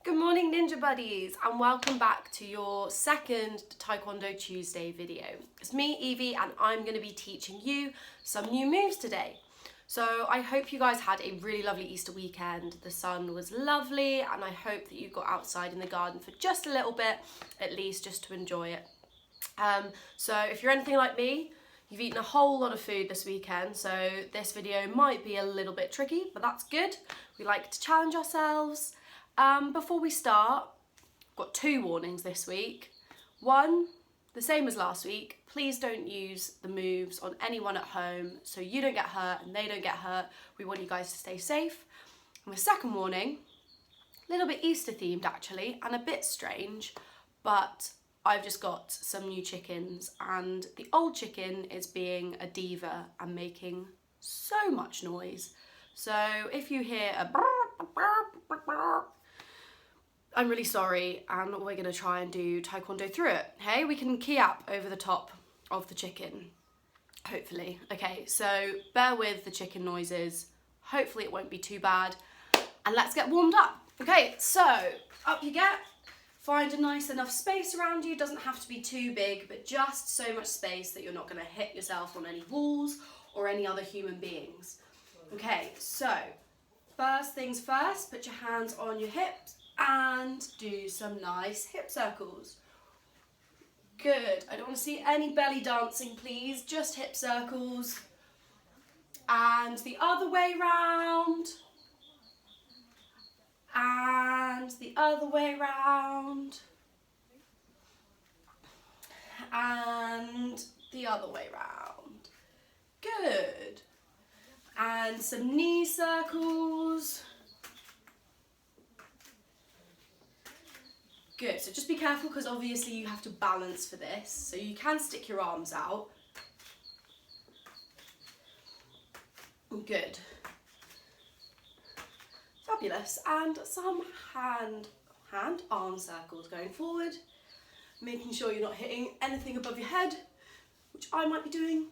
Good morning Ninja Buddies and welcome back to your second Taekwondo Tuesday video. It's me Evie and I'm going to be teaching you some new moves today. So I hope you guys had a really lovely Easter weekend. The sun was lovely and I hope that you got outside in the garden for just a little bit, at least just to enjoy it. So if you're anything like me, you've eaten a whole lot of food this weekend, so this video might be a little bit tricky, but that's good. We like to challenge ourselves. Before we start, I've got two warnings this week. One, the same as last week, please don't use the moves on anyone at home so you don't get hurt and they don't get hurt. We want you guys to stay safe. And the second warning, a little bit Easter themed actually and a bit strange, but I've just got some new chickens and the old chicken is being a diva and making so much noise. So if you hear a I'm really sorry and we're going to try and do Taekwondo through it. Hey, we can key up over the top of the chicken, hopefully. Okay, so bear with the chicken noises. Hopefully it won't be too bad. And let's get warmed up. Okay, so up you get. Find a nice enough space around you. Doesn't have to be too big, but just so much space that you're not going to hit yourself on any walls or any other human beings. Okay, so first things first, put your hands on your hips and do some nice hip circles. Good. I don't want to see any belly dancing, please. Just hip circles. And the other way round. And the other way round. And the other way round. Good. And some knee circles. Good, so just be careful because obviously you have to balance for this, so you can stick your arms out. Good. Fabulous, and some hand-arm circles going forward, making sure you're not hitting anything above your head, which I might be doing.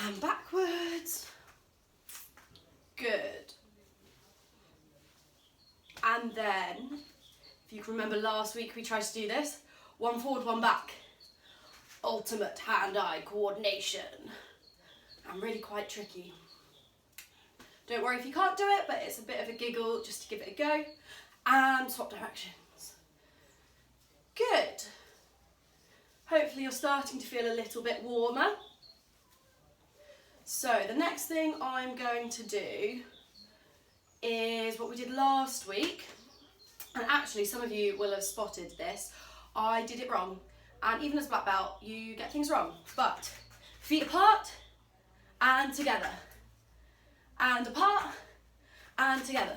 And backwards. Good. And then, if you can remember last week we tried to do this, one forward, one back. Ultimate hand-eye coordination. And really quite tricky. Don't worry if you can't do it, but it's a bit of a giggle just to give it a go. And swap directions. Good. Hopefully you're starting to feel a little bit warmer. So the next thing I'm going to do is what we did last week. And actually some of you will have spotted this. I did it wrong. And even as black belt, you get things wrong. But feet apart and together. And apart and together.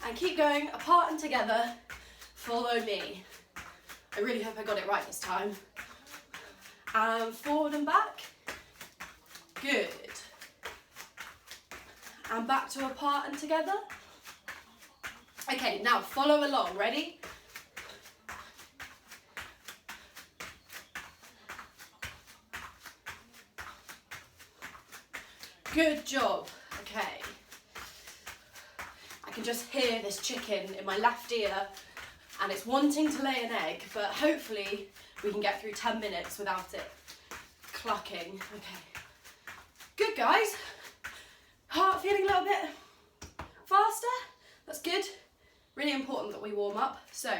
And keep going apart and together. Follow me. I really hope I got it right this time. And forward and back. Good. And back to apart and together. Okay, now follow along. Ready? Good job. Okay. I can just hear this chicken in my left ear and it's wanting to lay an egg, but hopefully we can get through 10 minutes without it clucking. Okay. Good, guys. Heart feeling a little bit faster? That's good. Really important that we warm up. So,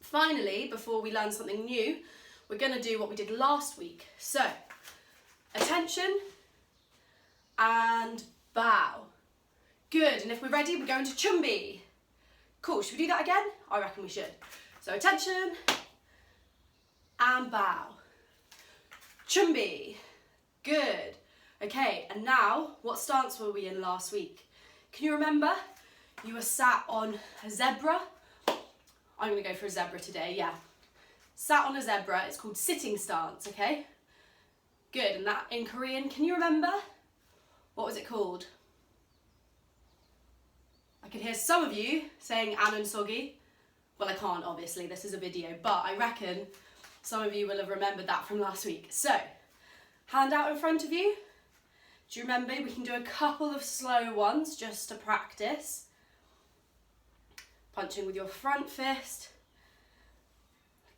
finally, before we learn something new, we're going to do what we did last week. So, attention and bow. Good, and if we're ready, we're going to chumbi. Cool, should we do that again? I reckon we should. So, attention and bow. Chumbi. Good. Okay, and now, what stance were we in last week? Can you remember? You were sat on a zebra. I'm going to go for a zebra today, yeah. Sat on a zebra, it's called sitting stance, okay? Good, and that in Korean, can you remember? What was it called? I can hear some of you saying anon sogi. Well, I can't, obviously, this is a video, but I reckon some of you will have remembered that from last week. So, hand out in front of you. Do you remember? We can do a couple of slow ones just to practice. Punching with your front fist.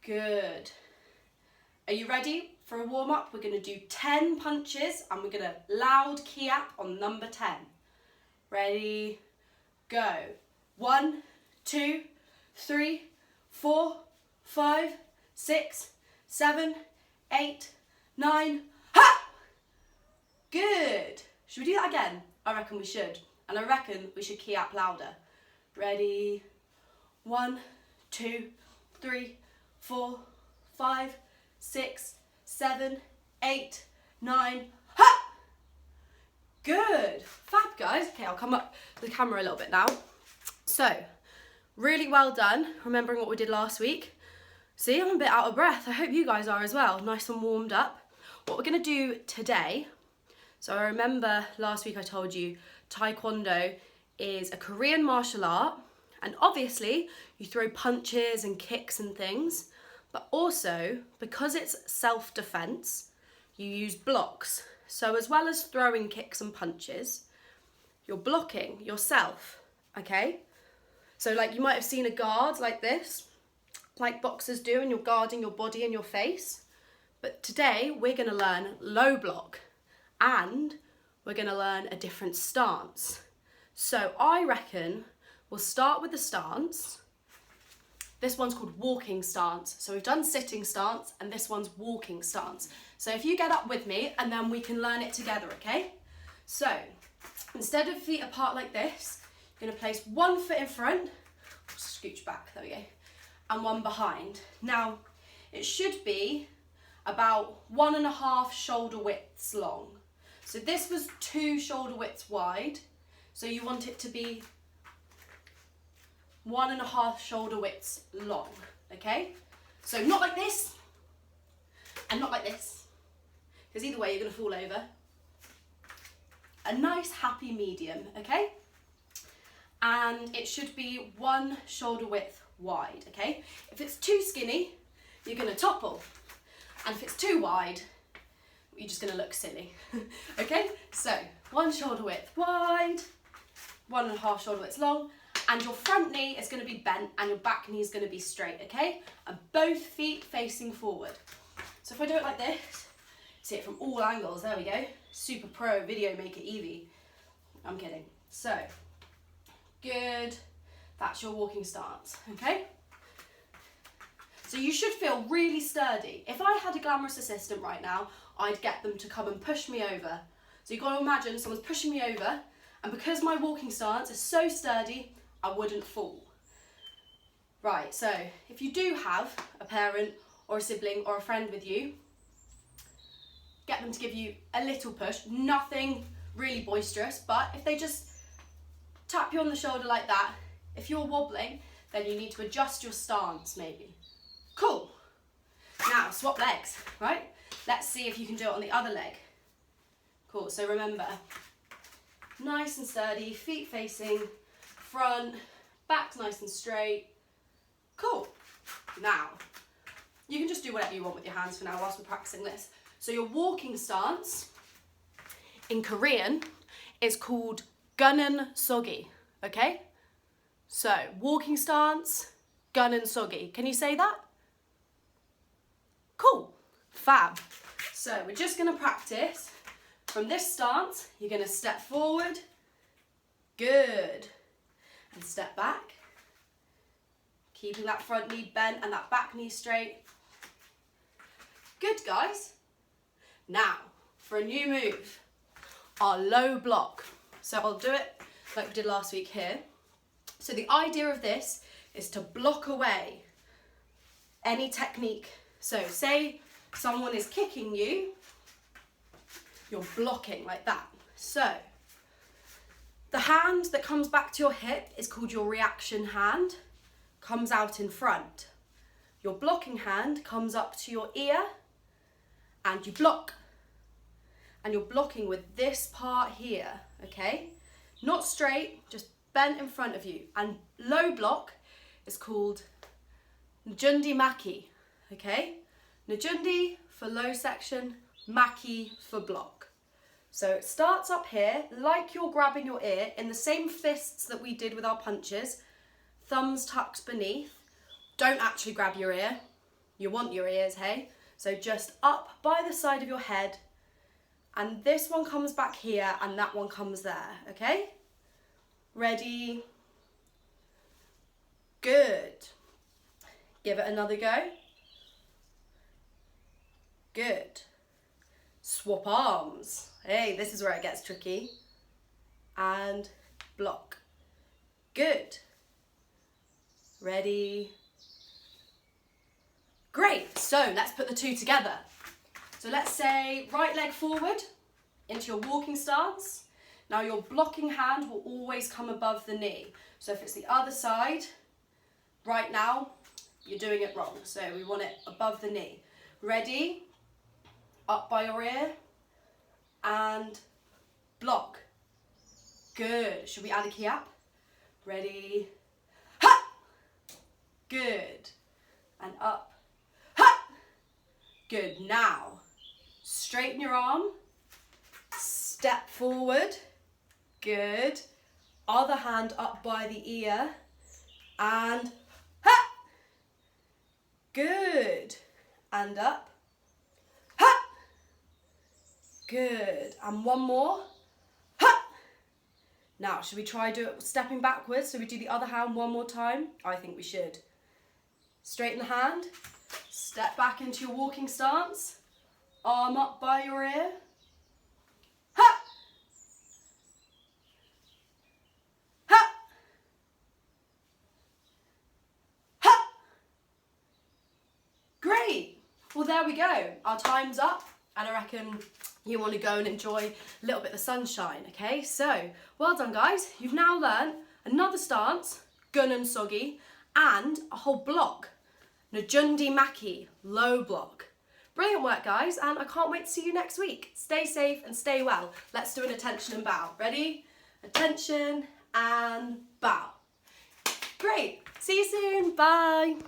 Good. Are you ready for a warm-up? We're going to do 10 punches and we're going to loud kiap on number 10. Ready, go. 1, 2, 3, 4, 5, 6, 7, 8, 9. Ha! Good. Should we do that again? I reckon we should. And I reckon we should kiap louder. Ready, 1, 2, 3, 4, 5, 6, 7, 8, 9. Ha! Good. Fab, guys. Okay, I'll come up the camera a little bit now. So, really well done, remembering what we did last week. See, I'm a bit out of breath. I hope you guys are as well, nice and warmed up. What we're going to do today, so I remember last week I told you Taekwondo is a Korean martial art, and obviously you throw punches and kicks and things, but also because it's self-defense, you use blocks. So as well as throwing kicks and punches, you're blocking yourself, okay? So like you might have seen a guard like this, like boxers do, and you're guarding your body and your face. But today we're going to learn low block and we're going to learn a different stance. So I reckon we'll start with the stance. This one's called walking stance. So we've done sitting stance and this one's walking stance. So if you get up with me and then we can learn it together, okay? So instead of feet apart like this, you're going to place one foot in front, scooch back, there we go, and one behind. Now, it should be about 1.5 shoulder widths long. So this was 2 shoulder widths wide, so you want it to be 1.5 shoulder widths long, okay? So not like this, and not like this, because either way you're going to fall over. A nice happy medium, okay? And it should be 1 shoulder width wide, okay? If it's too skinny, you're going to topple. And if it's too wide, you're just going to look silly, okay? So 1 shoulder width wide, 1.5 shoulder widths long, and your front knee is going to be bent and your back knee is going to be straight, okay? And both feet facing forward. So if I do it like this, see it from all angles, there we go. Super pro video maker Evie. I'm kidding. So, good. That's your walking stance, okay? So you should feel really sturdy. If I had a glamorous assistant right now, I'd get them to come and push me over. So you've got to imagine someone's pushing me over, and because my walking stance is so sturdy, I wouldn't fall. Right, so if you do have a parent or a sibling or a friend with you, get them to give you a little push, nothing really boisterous, but if they just tap you on the shoulder like that, if you're wobbling, then you need to adjust your stance maybe. Cool. Now swap legs, right? Let's see if you can do it on the other leg. Cool, so remember, nice and sturdy, feet facing front, back's nice and straight. Cool. Now, you can just do whatever you want with your hands for now whilst we're practicing this. So your walking stance in Korean is called gunun sogi, okay? So walking stance, gunun sogi. Can you say that? Cool, fab. So we're just gonna practice from this stance. You're gonna step forward, good, and step back. Keeping that front knee bent and that back knee straight. Good, guys. Now, for a new move, our low block. So I'll do it like we did last week here. So the idea of this is to block away any technique. So say someone is kicking you, you're blocking like that. So the hand that comes back to your hip is called your reaction hand, comes out in front. Your blocking hand comes up to your ear and you block. And you're blocking with this part here, okay? Not straight, just bent in front of you. And low block is called Njundi Maki, okay? Njundi for low section, Maki for block. So it starts up here, like you're grabbing your ear, in the same fists that we did with our punches. thumbs tucked beneath. Don't actually grab your ear. You want your ears, hey? So just up by the side of your head, and this one comes back here and that one comes there, okay? Ready? Good. Give it another go. Good. Swap arms. Hey, this is where it gets tricky. And block. Good. Ready? Great, so let's put the two together. So let's say right leg forward into your walking stance. Now your blocking hand will always come above the knee. So if it's the other side, right now, you're doing it wrong. So we want it above the knee. Ready? Up by your ear and block. Good. Should we add a key up? Ready? Ha! Good. And up. Ha! Good. Now, straighten your arm. Step forward. Good. Other hand up by the ear. And ha! Good. And up. Ha! Good. And one more. Ha! Now, should we try do it stepping backwards? So we do the other hand one more time? I think we should. Straighten the hand. Step back into your walking stance. Arm up by your ear. Ha! Ha! Ha! Great. Well, there we go. Our time's up, and I reckon you want to go and enjoy a little bit of the sunshine, okay? So, well done, guys. You've now learned another stance, gun and soggy, and a whole block. Najundi Maki, low block. Brilliant work, guys, and I can't wait to see you next week. Stay safe and stay well. Let's do an attention and bow. Ready? Attention and bow. Great. See you soon. Bye.